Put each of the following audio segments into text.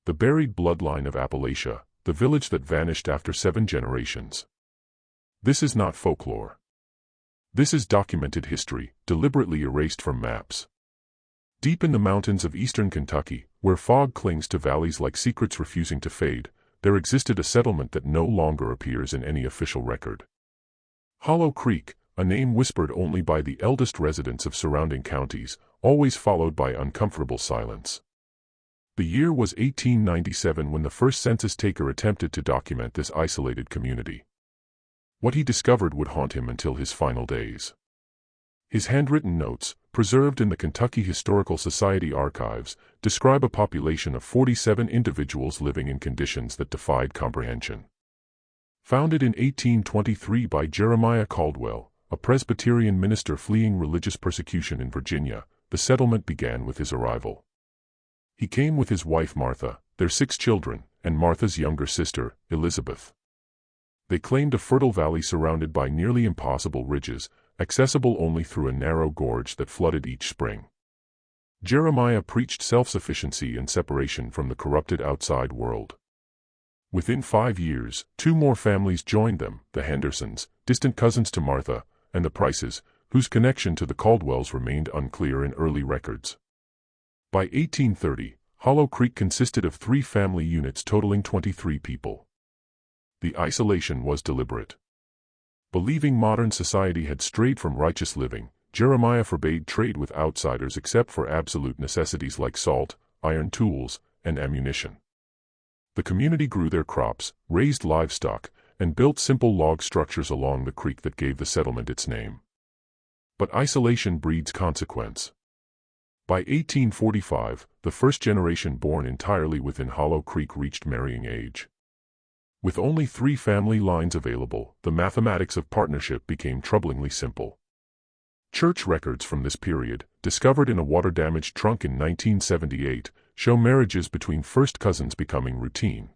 The Buried Bloodline of Appalachia, the village that vanished after 7 generations. This is not folklore. This is documented history, deliberately erased from maps. Deep in the mountains of eastern Kentucky, where fog clings to valleys like secrets refusing to fade, there existed a settlement that no longer appears in any official record. Hollow Creek, a name whispered only by the eldest residents of surrounding counties, always followed by uncomfortable silence. The year was 1897 when the first census taker attempted to document this isolated community. What he discovered would haunt him until his final days. His handwritten notes, preserved in the Kentucky Historical Society archives, describe a population of 47 individuals living in conditions that defied comprehension. Founded in 1823 by Jeremiah Caldwell, a Presbyterian minister fleeing religious persecution in Virginia, the settlement began with his arrival. He came with his wife Martha, their 6 children, and Martha's younger sister, Elizabeth. They claimed a fertile valley surrounded by nearly impossible ridges, accessible only through a narrow gorge that flooded each spring. Jeremiah preached self-sufficiency and separation from the corrupted outside world. Within 5 years, 2 more families joined them, the Hendersons, distant cousins to Martha, and the Prices, whose connection to the Caldwells remained unclear in early records. By 1830, Hollow Creek consisted of 3 family units totaling 23 people. The isolation was deliberate. Believing modern society had strayed from righteous living, Jeremiah forbade trade with outsiders except for absolute necessities like salt, iron tools, and ammunition. The community grew their crops, raised livestock, and built simple log structures along the creek that gave the settlement its name. But isolation breeds consequence. By 1845, the first generation born entirely within Hollow Creek reached marrying age. With only 3 family lines available, the mathematics of partnership became troublingly simple. Church records from this period, discovered in a water-damaged trunk in 1978, show marriages between first cousins becoming routine.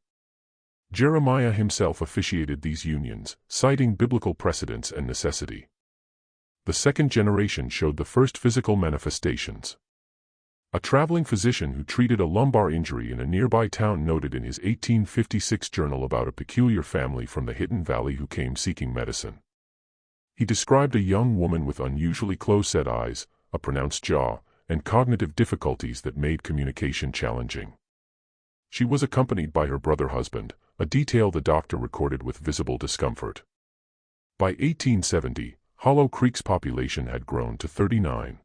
Jeremiah himself officiated these unions, citing biblical precedents and necessity. The second generation showed the first physical manifestations. A traveling physician who treated a lumbar injury in a nearby town noted in his 1856 journal about a peculiar family from the Hidden Valley who came seeking medicine. He described a young woman with unusually close-set eyes, a pronounced jaw, and cognitive difficulties that made communication challenging. She was accompanied by her brother husband, a detail the doctor recorded with visible discomfort. By 1870, Hollow Creek's population had grown to 39.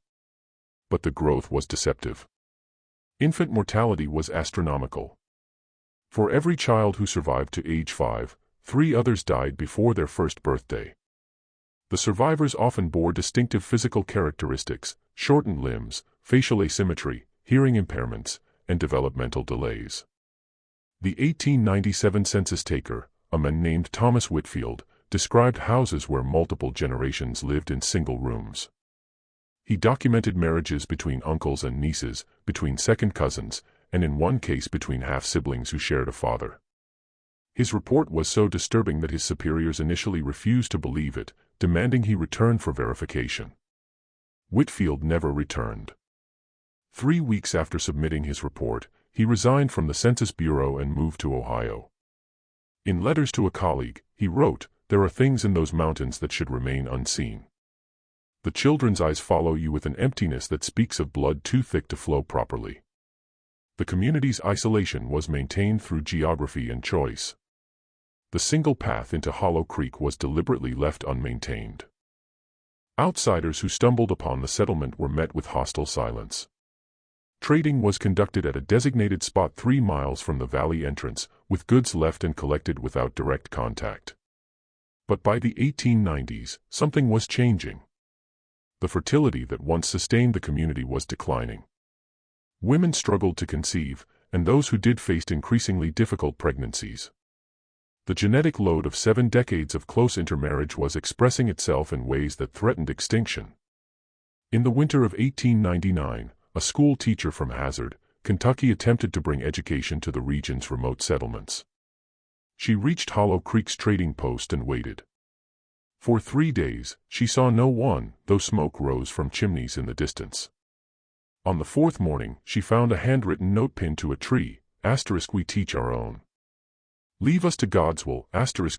But the growth was deceptive. Infant mortality was astronomical. For every child who survived to age 5, 3 others died before their first birthday. The survivors often bore distinctive physical characteristics, shortened limbs, facial asymmetry, hearing impairments, and developmental delays. The 1897 census taker, a man named Thomas Whitfield, described houses where multiple generations lived in single rooms. He documented marriages between uncles and nieces, between second cousins, and in one case between half-siblings who shared a father. His report was so disturbing that his superiors initially refused to believe it, demanding he return for verification. Whitfield never returned. 3 weeks after submitting his report, he resigned from the Census Bureau and moved to Ohio. In letters to a colleague, he wrote, "There are things in those mountains that should remain unseen. The children's eyes follow you with an emptiness that speaks of blood too thick to flow properly." The community's isolation was maintained through geography and choice. The single path into Hollow Creek was deliberately left unmaintained. Outsiders who stumbled upon the settlement were met with hostile silence. Trading was conducted at a designated spot 3 miles from the valley entrance, with goods left and collected without direct contact. But by the 1890s, something was changing. The fertility that once sustained the community was declining. Women struggled to conceive, and those who did faced increasingly difficult pregnancies. The genetic load of 7 decades of close intermarriage was expressing itself in ways that threatened extinction. In the winter of 1899, a school teacher from Hazard, Kentucky attempted to bring education to the region's remote settlements. She reached Hollow Creek's trading post and waited. For 3 days, she saw no one, though smoke rose from chimneys in the distance. On the 4th morning, she found a handwritten note pinned to a tree, we teach our own. Leave us to God's will,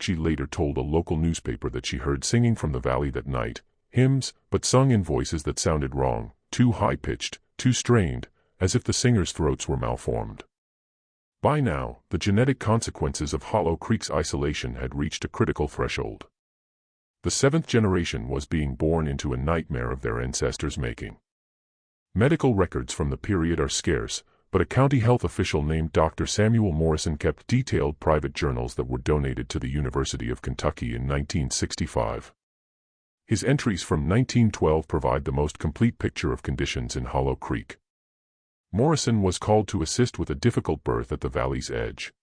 she later told a local newspaper that she heard singing from the valley that night, hymns, but sung in voices that sounded wrong, too high-pitched, too strained, as if the singers' throats were malformed. By now, the genetic consequences of Hollow Creek's isolation had reached a critical threshold. The seventh generation was being born into a nightmare of their ancestors' making. Medical records from the period are scarce, but a county health official named Dr. Samuel Morrison kept detailed private journals that were donated to the University of Kentucky in 1965. His entries from 1912 provide the most complete picture of conditions in Hollow Creek. Morrison was called to assist with a difficult birth at the valley's edge.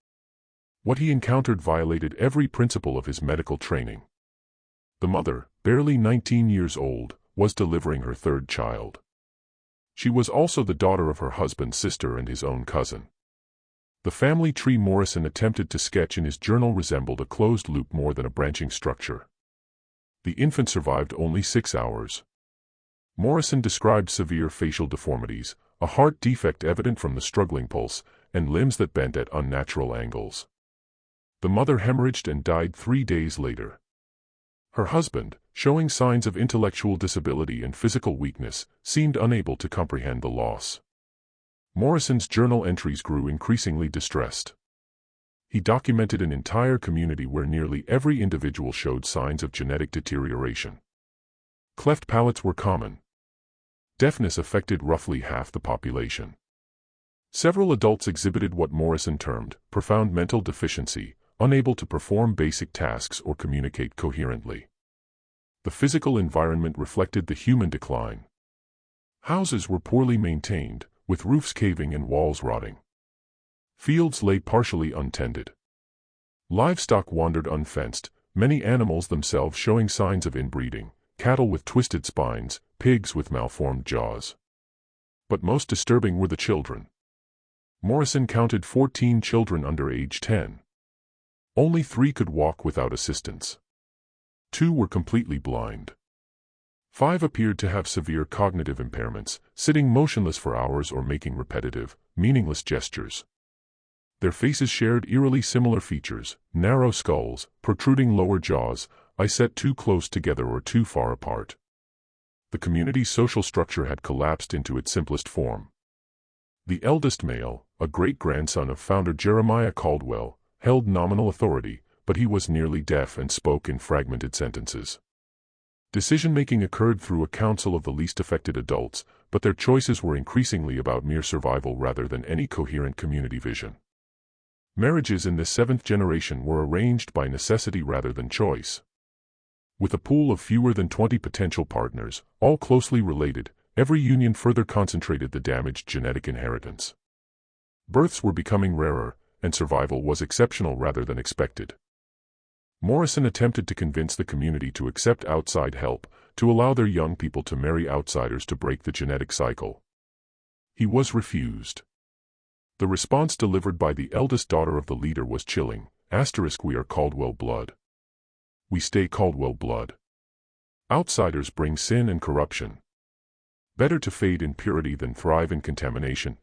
What he encountered violated every principle of his medical training. The mother, barely 19 years old, was delivering her third child. She was also the daughter of her husband's sister and his own cousin. The family tree Morrison attempted to sketch in his journal resembled a closed loop more than a branching structure. The infant survived only 6 hours. Morrison described severe facial deformities, a heart defect evident from the struggling pulse, and limbs that bent at unnatural angles. The mother hemorrhaged and died 3 days later. Her husband, showing signs of intellectual disability and physical weakness, seemed unable to comprehend the loss. Morrison's journal entries grew increasingly distressed. He documented an entire community where nearly every individual showed signs of genetic deterioration. Cleft palates were common. Deafness affected roughly half the population. Several adults exhibited what Morrison termed profound mental deficiency, unable to perform basic tasks or communicate coherently. The physical environment reflected the human decline. Houses were poorly maintained, with roofs caving and walls rotting. Fields lay partially untended. Livestock wandered unfenced, many animals themselves showing signs of inbreeding, cattle with twisted spines, pigs with malformed jaws. But most disturbing were the children. Morrison counted 14 children under age 10. Only 3 could walk without assistance. 2 were completely blind. 5 appeared to have severe cognitive impairments, sitting motionless for hours or making repetitive, meaningless gestures. Their faces shared eerily similar features: narrow skulls, protruding lower jaws, eyes set too close together or too far apart. The community's social structure had collapsed into its simplest form. The eldest male, a great-grandson of founder Jeremiah Caldwell, held nominal authority, but he was nearly deaf and spoke in fragmented sentences. Decision-making occurred through a council of the least affected adults, but their choices were increasingly about mere survival rather than any coherent community vision. Marriages in this seventh generation were arranged by necessity rather than choice. With a pool of fewer than 20 potential partners, all closely related, every union further concentrated the damaged genetic inheritance. Births were becoming rarer, and survival was exceptional rather than expected. Morrison attempted to convince the community to accept outside help, to allow their young people to marry outsiders to break the genetic cycle. He was refused. The response delivered by the eldest daughter of the leader was chilling: "We are Caldwell blood. We stay Caldwell blood. Outsiders bring sin and corruption. Better to fade in purity than thrive in contamination."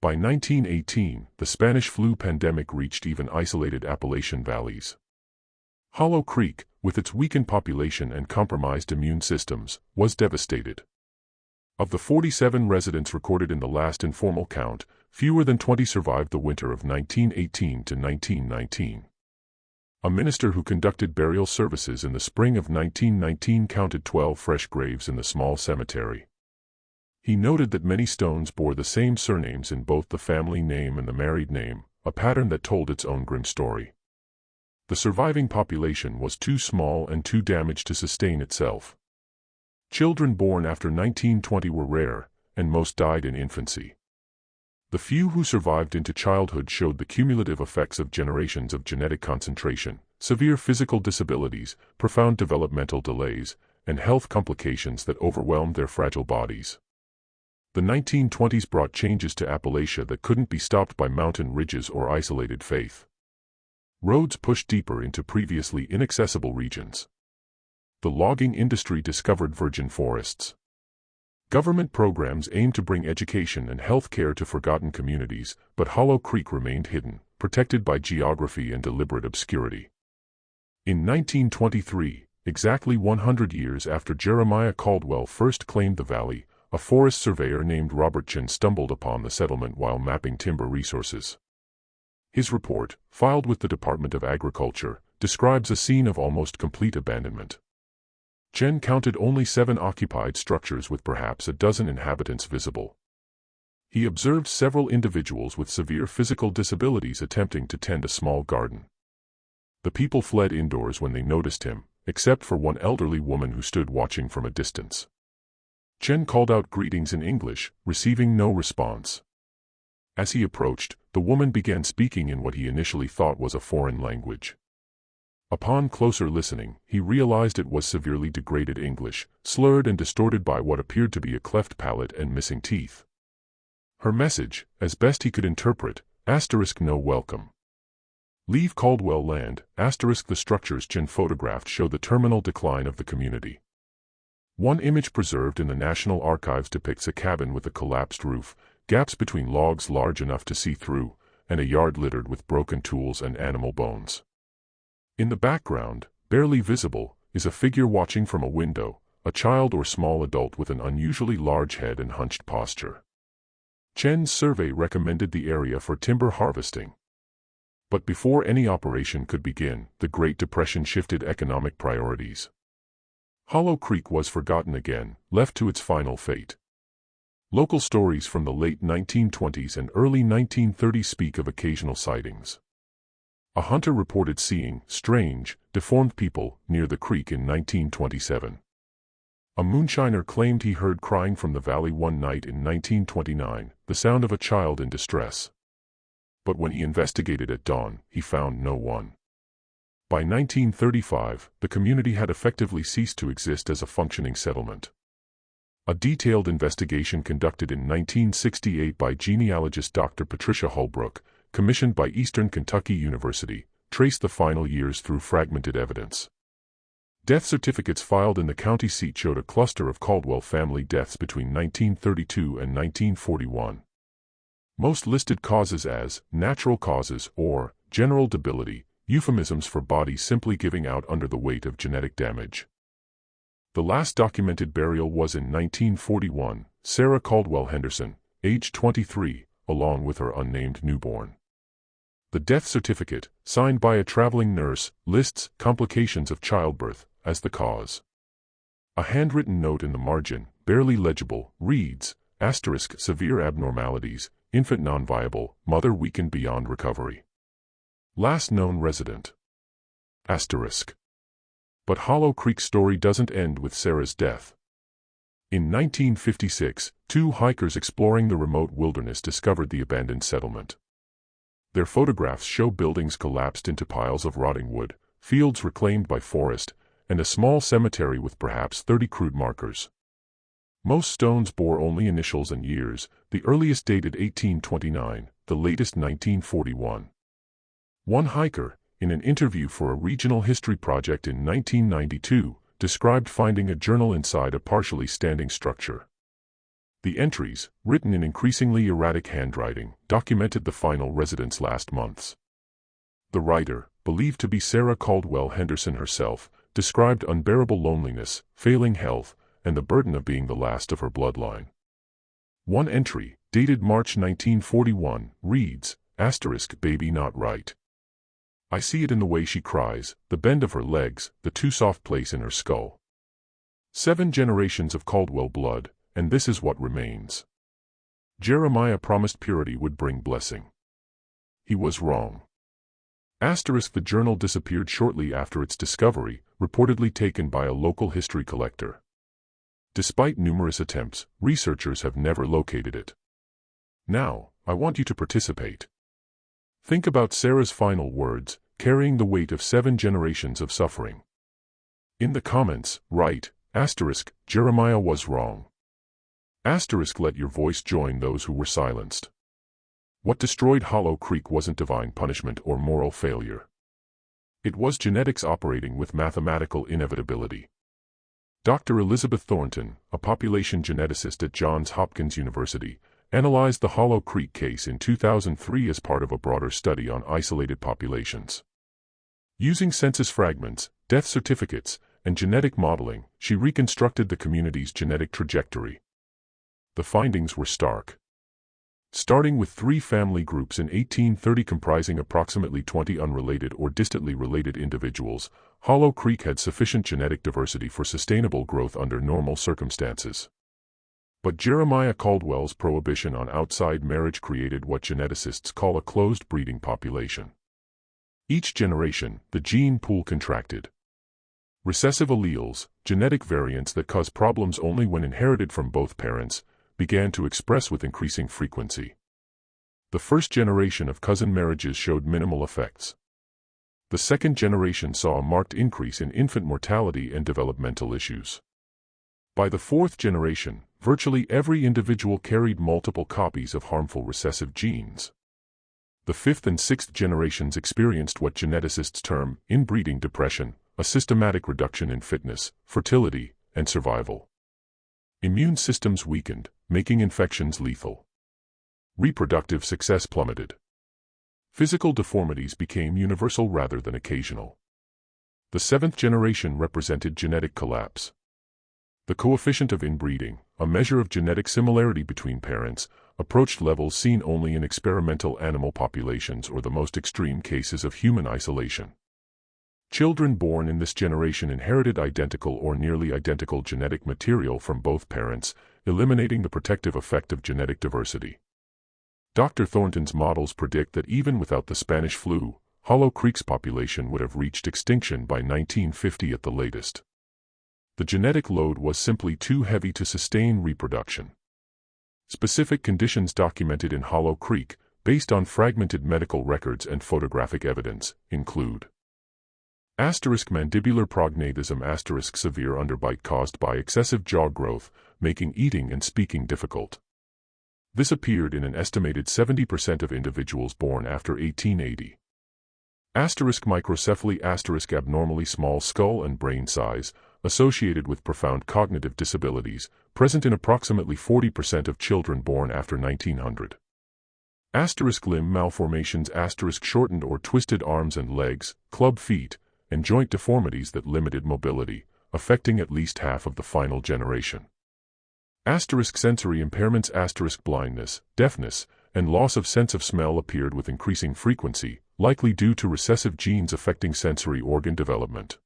By 1918, the Spanish flu pandemic reached even isolated Appalachian valleys. Hollow Creek, with its weakened population and compromised immune systems, was devastated. Of the 47 residents recorded in the last informal count, fewer than 20 survived the winter of 1918 to 1919. A minister who conducted burial services in the spring of 1919 counted 12 fresh graves in the small cemetery. He noted that many stones bore the same surnames in both the family name and the married name, a pattern that told its own grim story. The surviving population was too small and too damaged to sustain itself. Children born after 1920 were rare, and most died in infancy. The few who survived into childhood showed the cumulative effects of generations of genetic concentration, severe physical disabilities, profound developmental delays, and health complications that overwhelmed their fragile bodies. The 1920s brought changes to Appalachia that couldn't be stopped by mountain ridges or isolated faith. Roads pushed deeper into previously inaccessible regions. The logging industry discovered virgin forests. Government programs aimed to bring education and health care to forgotten communities, but Hollow Creek remained hidden, protected by geography and deliberate obscurity. In 1923, exactly 100 years after Jeremiah Caldwell first claimed the valley, a forest surveyor named Robert Chin stumbled upon the settlement while mapping timber resources. His report, filed with the Department of Agriculture, describes a scene of almost complete abandonment. Chen counted only 7 occupied structures with perhaps a dozen inhabitants visible. He observed several individuals with severe physical disabilities attempting to tend a small garden. The people fled indoors when they noticed him, except for one elderly woman who stood watching from a distance. Chen called out greetings in English, receiving no response. As he approached, the woman began speaking in what he initially thought was a foreign language. Upon closer listening, he realized it was severely degraded English, slurred and distorted by what appeared to be a cleft palate and missing teeth. Her message, as best he could interpret, *no welcome. Leave Caldwell land, *the structures Chen photographed show the terminal decline of the community. One image preserved in the National Archives depicts a cabin with a collapsed roof, gaps between logs large enough to see through, and a yard littered with broken tools and animal bones. In the background, barely visible, is a figure watching from a window, a child or small adult with an unusually large head and hunched posture. Chen's survey recommended the area for timber harvesting. But before any operation could begin, the Great Depression shifted economic priorities. Hollow Creek was forgotten again, left to its final fate. Local stories from the late 1920s and early 1930s speak of occasional sightings. A hunter reported seeing strange, deformed people near the creek in 1927. A moonshiner claimed he heard crying from the valley one night in 1929, the sound of a child in distress. But when he investigated at dawn, he found no one. By 1935, the community had effectively ceased to exist as a functioning settlement. A detailed investigation conducted in 1968 by genealogist Dr. Patricia Holbrook, commissioned by Eastern Kentucky University, traced the final years through fragmented evidence. Death certificates filed in the county seat showed a cluster of Caldwell family deaths between 1932 and 1941. Most listed causes as natural causes or general debility, euphemisms for bodies simply giving out under the weight of genetic damage. The last documented burial was in 1941, Sarah Caldwell Henderson, age 23, along with her unnamed newborn. The death certificate, signed by a traveling nurse, lists complications of childbirth as the cause. A handwritten note in the margin, barely legible, reads, * severe abnormalities, infant non-viable, mother weakened beyond recovery. Last known resident. *. But Hollow Creek's story doesn't end with Sarah's death. In 1956, 2 hikers exploring the remote wilderness discovered the abandoned settlement. Their photographs show buildings collapsed into piles of rotting wood, fields reclaimed by forest, and a small cemetery with perhaps 30 crude markers. Most stones bore only initials and years, the earliest dated 1829, the latest 1941. One hiker, in an interview for a regional history project in 1992, described finding a journal inside a partially standing structure. The entries, written in increasingly erratic handwriting, documented the final residents' last months. The writer, believed to be Sarah Caldwell Henderson herself, described unbearable loneliness, failing health, and the burden of being the last of her bloodline. One entry, dated March 1941, reads, * baby not right. I see it in the way she cries, the bend of her legs, the too soft place in her skull. 7 generations of Caldwell blood, and this is what remains. Jeremiah promised purity would bring blessing. He was wrong. The journal disappeared shortly after its discovery, reportedly taken by a local history collector. Despite numerous attempts, researchers have never located it. Now, I want you to participate. Think about Sarah's final words, carrying the weight of 7 generations of suffering. In the comments, write, * Jeremiah was wrong. * let your voice join those who were silenced. What destroyed Hollow Creek wasn't divine punishment or moral failure. It was genetics operating with mathematical inevitability. Dr. Elizabeth Thornton, a population geneticist at Johns Hopkins University, analyzed the Hollow Creek case in 2003 as part of a broader study on isolated populations. Using census fragments, death certificates, and genetic modeling, she reconstructed the community's genetic trajectory. The findings were stark. Starting with 3 family groups in 1830 comprising approximately 20 unrelated or distantly related individuals, Hollow Creek had sufficient genetic diversity for sustainable growth under normal circumstances. But Jeremiah Caldwell's prohibition on outside marriage created what geneticists call a closed breeding population. Each generation, the gene pool contracted. Recessive alleles, genetic variants that cause problems only when inherited from both parents, began to express with increasing frequency. The first generation of cousin marriages showed minimal effects. The second generation saw a marked increase in infant mortality and developmental issues. By the fourth generation, virtually every individual carried multiple copies of harmful recessive genes. The fifth and sixth generations experienced what geneticists term inbreeding depression, a systematic reduction in fitness, fertility, and survival. Immune systems weakened, making infections lethal. Reproductive success plummeted. Physical deformities became universal rather than occasional. The seventh generation represented genetic collapse. The coefficient of inbreeding, a measure of genetic similarity between parents, approached levels seen only in experimental animal populations or the most extreme cases of human isolation. Children born in this generation inherited identical or nearly identical genetic material from both parents, eliminating the protective effect of genetic diversity. Dr. Thornton's models predict that even without the Spanish flu, Hollow Creek's population would have reached extinction by 1950 at the latest. The genetic load was simply too heavy to sustain reproduction. Specific conditions documented in Hollow Creek, based on fragmented medical records and photographic evidence, include mandibular prognathism, severe underbite caused by excessive jaw growth, making eating and speaking difficult. This appeared in an estimated 70% of individuals born after 1880. Microcephaly, abnormally small skull and brain size, associated with profound cognitive disabilities, present in approximately 40% of children born after 1900. Limb malformations, shortened or twisted arms and legs, club feet, and joint deformities that limited mobility, affecting at least half of the final generation. Sensory impairments, blindness, deafness, and loss of sense of smell appeared with increasing frequency, likely due to recessive genes affecting sensory organ development.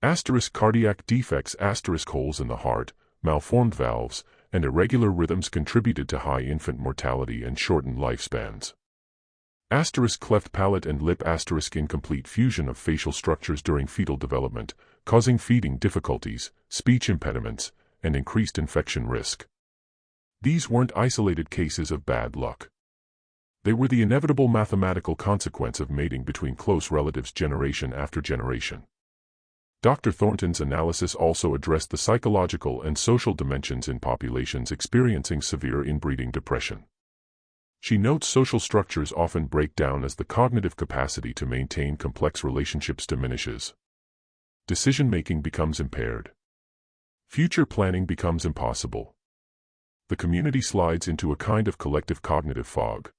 Cardiac defects, holes in the heart, malformed valves, and irregular rhythms contributed to high infant mortality and shortened lifespans. Cleft palate and lip, incomplete fusion of facial structures during fetal development, causing feeding difficulties, speech impediments, and increased infection risk. These weren't isolated cases of bad luck. They were the inevitable mathematical consequence of mating between close relatives generation after generation. Dr. Thornton's analysis also addressed the psychological and social dimensions in populations experiencing severe inbreeding depression. She notes social structures often break down as the cognitive capacity to maintain complex relationships diminishes. Decision-making becomes impaired. Future planning becomes impossible. The community slides into a kind of collective cognitive fog.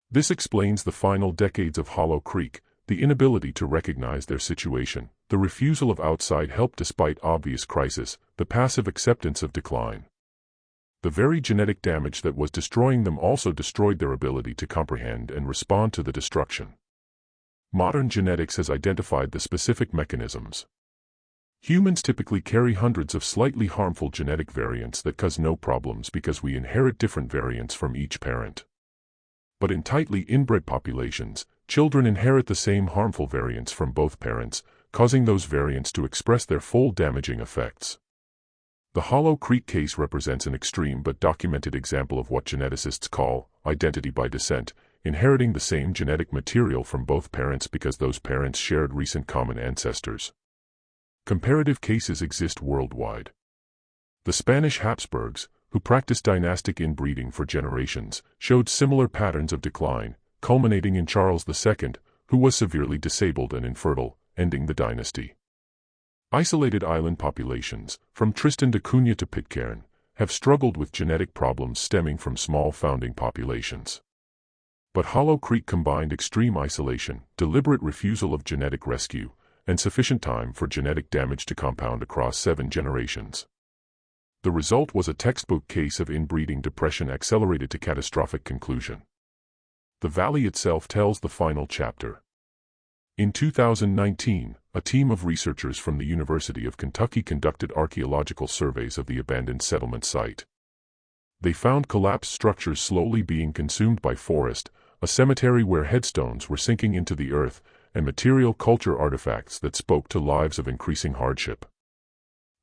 This explains the final decades of Hollow Creek, the inability to recognize their situation, the refusal of outside help despite obvious crisis, the passive acceptance of decline. The very genetic damage that was destroying them also destroyed their ability to comprehend and respond to the destruction. Modern genetics has identified the specific mechanisms. Humans typically carry hundreds of slightly harmful genetic variants that cause no problems because we inherit different variants from each parent. But in tightly inbred populations, children inherit the same harmful variants from both parents, causing those variants to express their full damaging effects. The Hollow Creek case represents an extreme but documented example of what geneticists call identity by descent, inheriting the same genetic material from both parents because those parents shared recent common ancestors. Comparative cases exist worldwide. The Spanish Habsburgs, who practiced dynastic inbreeding for generations, showed similar patterns of decline, culminating in Charles II, who was severely disabled and infertile, ending the dynasty. Isolated island populations, from Tristan da Cunha to Pitcairn, have struggled with genetic problems stemming from small founding populations. But Hollow Creek combined extreme isolation, deliberate refusal of genetic rescue, and sufficient time for genetic damage to compound across 7 generations. The result was a textbook case of inbreeding depression accelerated to catastrophic conclusion. The valley itself tells the final chapter. In 2019, a team of researchers from the University of Kentucky conducted archaeological surveys of the abandoned settlement site. They found collapsed structures slowly being consumed by forest, a cemetery where headstones were sinking into the earth, and material culture artifacts that spoke to lives of increasing hardship.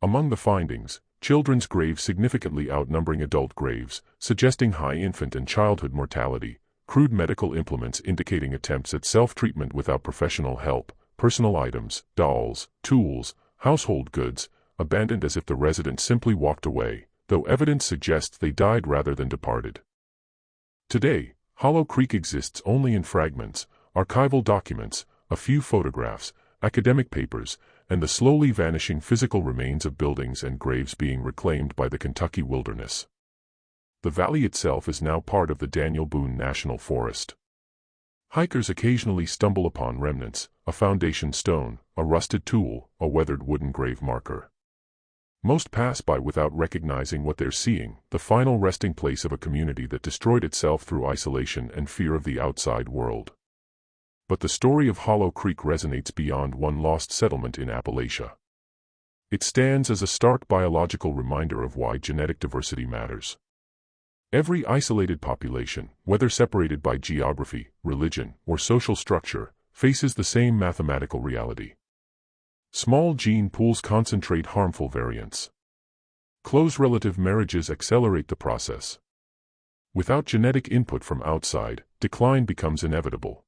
Among the findings, children's graves significantly outnumbering adult graves, suggesting high infant and childhood mortality, crude medical implements indicating attempts at self-treatment without professional help, personal items, dolls, tools, household goods, abandoned as if the residents simply walked away, though evidence suggests they died rather than departed. Today, Hollow Creek exists only in fragments, archival documents, a few photographs, academic papers, and the slowly vanishing physical remains of buildings and graves being reclaimed by the Kentucky wilderness. The valley itself is now part of the Daniel Boone National Forest. Hikers occasionally stumble upon remnants, a foundation stone, a rusted tool, a weathered wooden grave marker. Most pass by without recognizing what they're seeing, the final resting place of a community that destroyed itself through isolation and fear of the outside world. But the story of Hollow Creek resonates beyond one lost settlement in Appalachia. It stands as a stark biological reminder of why genetic diversity matters. Every isolated population, whether separated by geography, religion, or social structure, faces the same mathematical reality. Small gene pools concentrate harmful variants. Close relative marriages accelerate the process. Without genetic input from outside, decline becomes inevitable.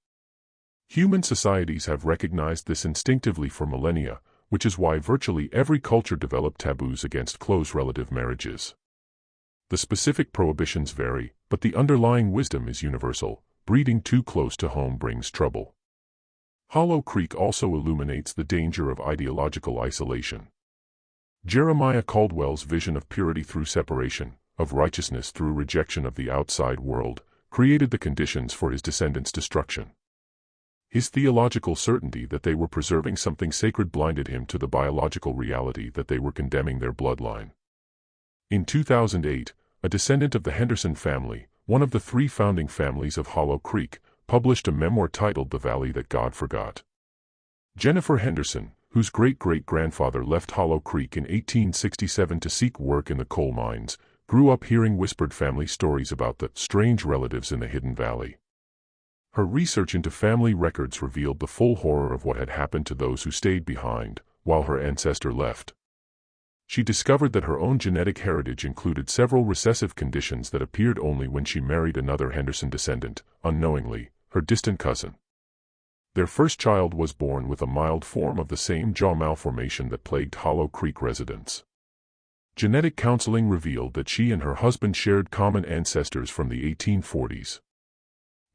Human societies have recognized this instinctively for millennia, which is why virtually every culture developed taboos against close relative marriages. The specific prohibitions vary, but the underlying wisdom is universal: breeding too close to home brings trouble. Hollow Creek also illuminates the danger of ideological isolation. Jeremiah Caldwell's vision of purity through separation, of righteousness through rejection of the outside world, created the conditions for his descendants' destruction. His theological certainty that they were preserving something sacred blinded him to the biological reality that they were condemning their bloodline. In 2008, a descendant of the Henderson family, one of the 3 founding families of Hollow Creek, published a memoir titled The Valley That God Forgot. Jennifer Henderson, whose great-great-grandfather left Hollow Creek in 1867 to seek work in the coal mines, grew up hearing whispered family stories about the strange relatives in the hidden valley. Her research into family records revealed the full horror of what had happened to those who stayed behind, while her ancestor left. She discovered that her own genetic heritage included several recessive conditions that appeared only when she married another Henderson descendant, unknowingly, her distant cousin. Their first child was born with a mild form of the same jaw malformation that plagued Hollow Creek residents. Genetic counseling revealed that she and her husband shared common ancestors from the 1840s.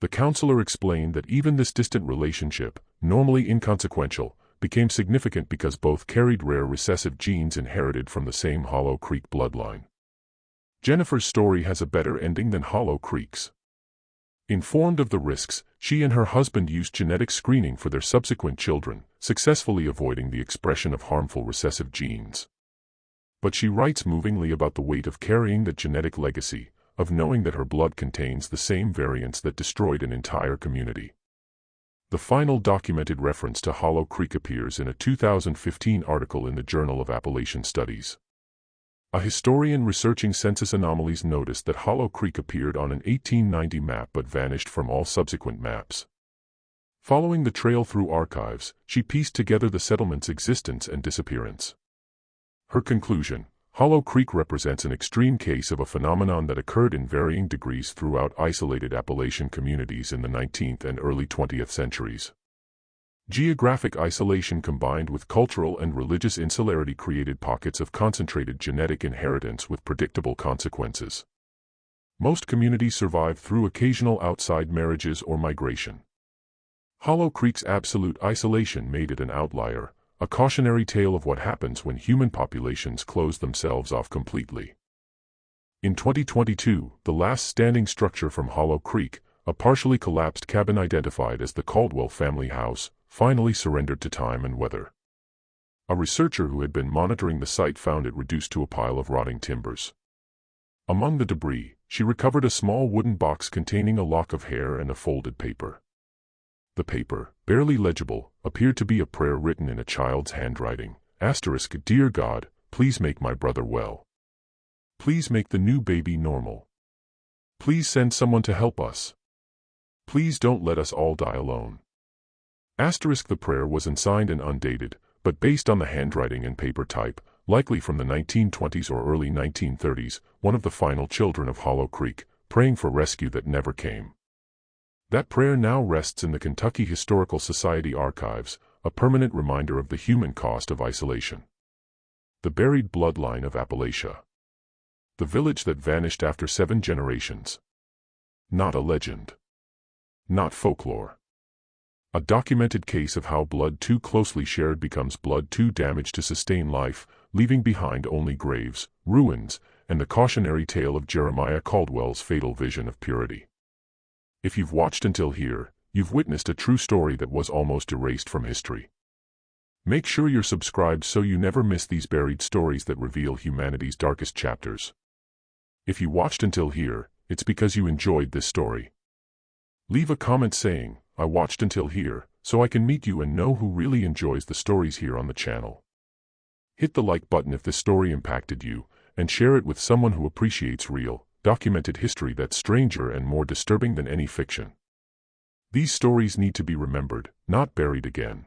The counselor explained that even this distant relationship, normally inconsequential, became significant because both carried rare recessive genes inherited from the same Hollow Creek bloodline. Jennifer's story has a better ending than Hollow Creek's. Informed of the risks, she and her husband used genetic screening for their subsequent children, successfully avoiding the expression of harmful recessive genes. But she writes movingly about the weight of carrying that genetic legacy, of knowing that her blood contains the same variants that destroyed an entire community. The final documented reference to Hollow Creek appears in a 2015 article in the Journal of Appalachian Studies. A historian researching census anomalies noticed that Hollow Creek appeared on an 1890 map but vanished from all subsequent maps. Following the trail through archives, she pieced together the settlement's existence and disappearance. Her conclusion: Hollow Creek represents an extreme case of a phenomenon that occurred in varying degrees throughout isolated Appalachian communities in the 19th and early 20th centuries. Geographic isolation combined with cultural and religious insularity created pockets of concentrated genetic inheritance with predictable consequences. Most communities survived through occasional outside marriages or migration. Hollow Creek's absolute isolation made it an outlier, a cautionary tale of what happens when human populations close themselves off completely. In 2022, the last standing structure from Hollow Creek, a partially collapsed cabin identified as the Caldwell family house, finally surrendered to time and weather. A researcher who had been monitoring the site found it reduced to a pile of rotting timbers. Among the debris, she recovered a small wooden box containing a lock of hair and a folded paper. The paper, barely legible, appeared to be a prayer written in a child's handwriting. *, Dear God, please make my brother well. Please make the new baby normal. Please send someone to help us. Please don't let us all die alone. The prayer was unsigned and undated, but based on the handwriting and paper type, likely from the 1920s or early 1930s, one of the final children of Hollow Creek, praying for rescue that never came. That prayer now rests in the Kentucky Historical Society archives, a permanent reminder of the human cost of isolation. The Buried Bloodline of Appalachia. The village that vanished after 7 generations. Not a legend. Not folklore. A documented case of how blood too closely shared becomes blood too damaged to sustain life, leaving behind only graves, ruins, and the cautionary tale of Jeremiah Caldwell's fatal vision of purity. If you've watched until here, you've witnessed a true story that was almost erased from history. Make sure you're subscribed so you never miss these buried stories that reveal humanity's darkest chapters. If you watched until here, it's because you enjoyed this story. Leave a comment saying, I watched until here, so I can meet you and know who really enjoys the stories here on the channel. Hit the like button if this story impacted you, and share it with someone who appreciates real, documented history that's stranger and more disturbing than any fiction. These stories need to be remembered, not buried again.